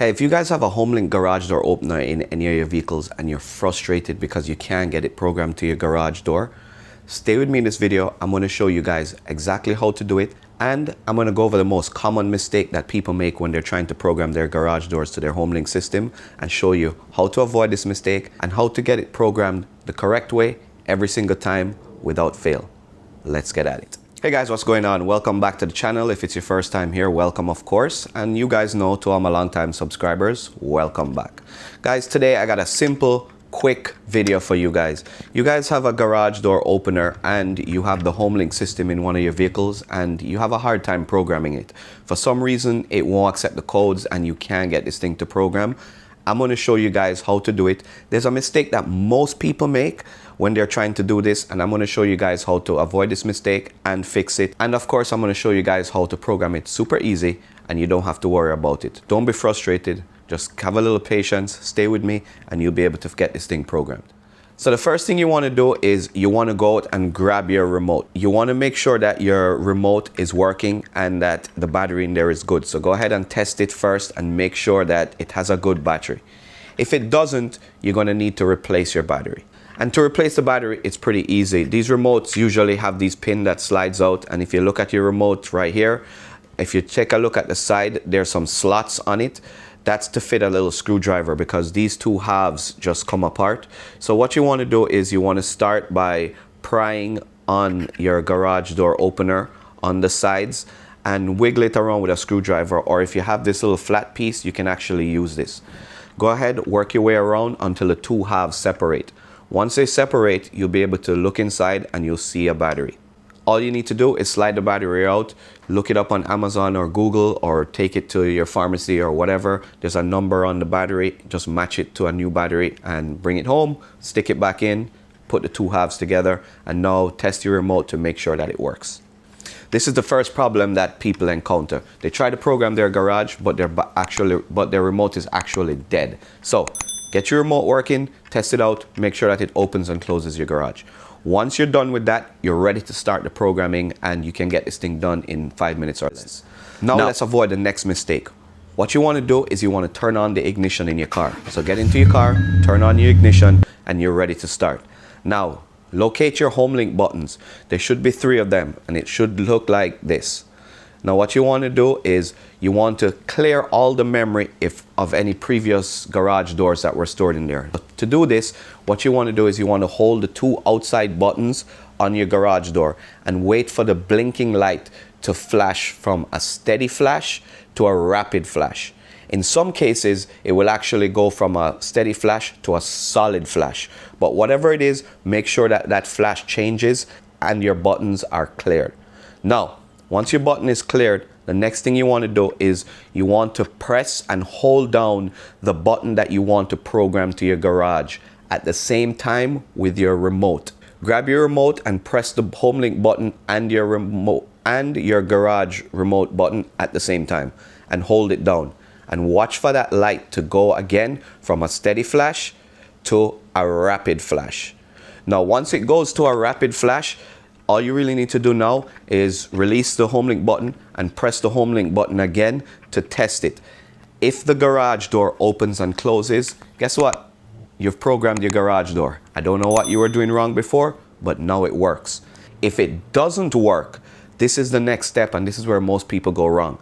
Hey, if you guys have a HOMELINK garage door opener in any of your vehicles and you're frustrated because you can't get it programmed to your garage door, stay with me in this video. I'm going to show you guys exactly how to do it, and I'm going to go over the most common mistake that people make when they're trying to program their garage doors to their HOMELINK system, and show you how to avoid this mistake and how to get it programmed the correct way every single time without fail. Let's get at it. Hey guys, what's going on? Welcome back to the channel. If it's your first time here, welcome of course. And you guys know, to all my long-time subscribers, welcome back. Guys, today I got a simple, quick video for you guys. You guys have a garage door opener and you have the HOMELINK system in one of your vehicles and you have a hard time programming it. For some reason, it won't accept the codes and you can't get this thing to program. I'm going to show you guys how to do it. There's a mistake that most people make when they're trying to do this, and I'm going to show you guys how to avoid this mistake and fix it. And of course, I'm going to show you guys how to program it super easy and you don't have to worry about it. Don't be frustrated. Just have a little patience, stay with me, and you'll be able to get this thing programmed. So the first thing you want to do is you want to go out and grab your remote. You want to make sure that your remote is working and that the battery in there is good. So go ahead and test it first and make sure that it has a good battery. If it doesn't, you're going to need to replace your battery. And to replace the battery, it's pretty easy. These remotes usually have these pin that slides out. And if you look at your remote right here, if you take a look at the side, there's some slots on it. That's to fit a little screwdriver because these two halves just come apart. So what you want to do is you want to start by prying on your garage door opener on the sides and wiggle it around with a screwdriver, or if you have this little flat piece, you can actually use this. Go ahead, work your way around until the two halves separate. Once they separate, you'll be able to look inside and you'll see a battery. All you need to do is slide the battery out, look it up on Amazon or Google, or take it to your pharmacy or whatever. There's a number on the battery. Just match it to a new battery and bring it home, stick it back in, put the two halves together, and now test your remote to make sure that it works. This is the first problem that people encounter. They try to program their garage, but their remote is actually dead. So get your remote working, test it out, make sure that it opens and closes your garage. Once you're done with that, you're ready to start the programming and you can get this thing done in 5 minutes or less. Now let's avoid the next mistake. What you want to do is you want to turn on the ignition in your car. So get into your car, turn on your ignition, and you're ready to start. Now, locate your HOMELINK buttons. There should be 3 of them and it should look like this. Now what you want to do is you want to clear all the memory of any previous garage doors that were stored in there. To do this, what you want to do is you want to hold the 2 outside buttons on your garage door and wait for the blinking light to flash from a steady flash to a rapid flash. In some cases, it will actually go from a steady flash to a solid flash. But whatever it is, make sure that that flash changes and your buttons are cleared. Now, once your button is cleared, the next thing you want to do is you want to press and hold down the button that you want to program to your garage at the same time with your remote. Grab your remote and press the HOMELINK button and your remote and your garage remote button at the same time and hold it down. And watch for that light to go again from a steady flash to a rapid flash. Now, once it goes to a rapid flash, all you really need to do now is release the HOMELINK button and press the HOMELINK button again to test it. If the garage door opens and closes, guess what? You've programmed your garage door. I don't know what you were doing wrong before, but now it works. If it doesn't work, this is the next step, and this is where most people go wrong.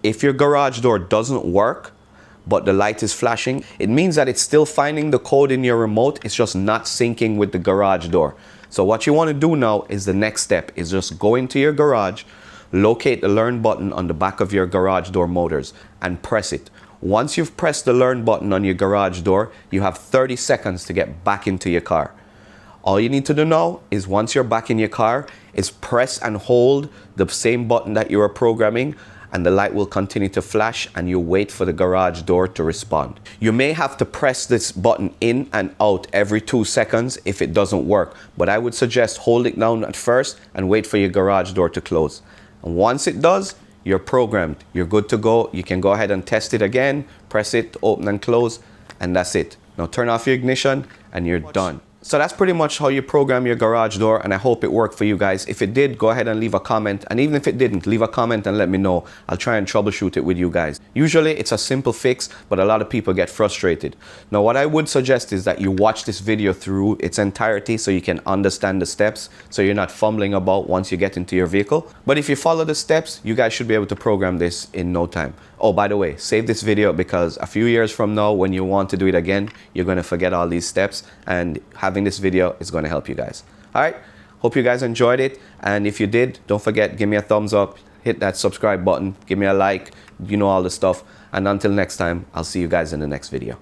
If your garage door doesn't work, but the light is flashing, it means that it's still finding the code in your remote. It's just not syncing with the garage door. So what you want to do now is the next step is just go into your garage, locate the learn button on the back of your garage door motors and press it. Once you've pressed the learn button on your garage door, you have 30 seconds to get back into your car. All you need to do now is once you're back in your car is press and hold the same button that you were programming, and the light will continue to flash and you wait for the garage door to respond. You may have to press this button in and out every 2 seconds if it doesn't work, but I would suggest hold it down at first and wait for your garage door to close. And once it does, you're programmed. You're good to go. You can go ahead and test it again, press it, open and close, and that's it. Now turn off your ignition and you're done. So that's pretty much how you program your garage door, and I hope it worked for you guys. If it did, go ahead and leave a comment, and even if it didn't, leave a comment and let me know. I'll try and troubleshoot it with you guys. Usually it's a simple fix, but a lot of people get frustrated. Now what I would suggest is that you watch this video through its entirety so you can understand the steps, so you're not fumbling about once you get into your vehicle. But if you follow the steps, you guys should be able to program this in no time. Oh, by the way, save this video, because a few years from now, when you want to do it again, you're going to forget all these steps, and having this video is going to help you guys. All right, hope you guys enjoyed it, and if you did, don't forget, give me a thumbs up, hit that subscribe button, give me a like, you know, all the stuff, and until next time, I'll see you guys in the next video.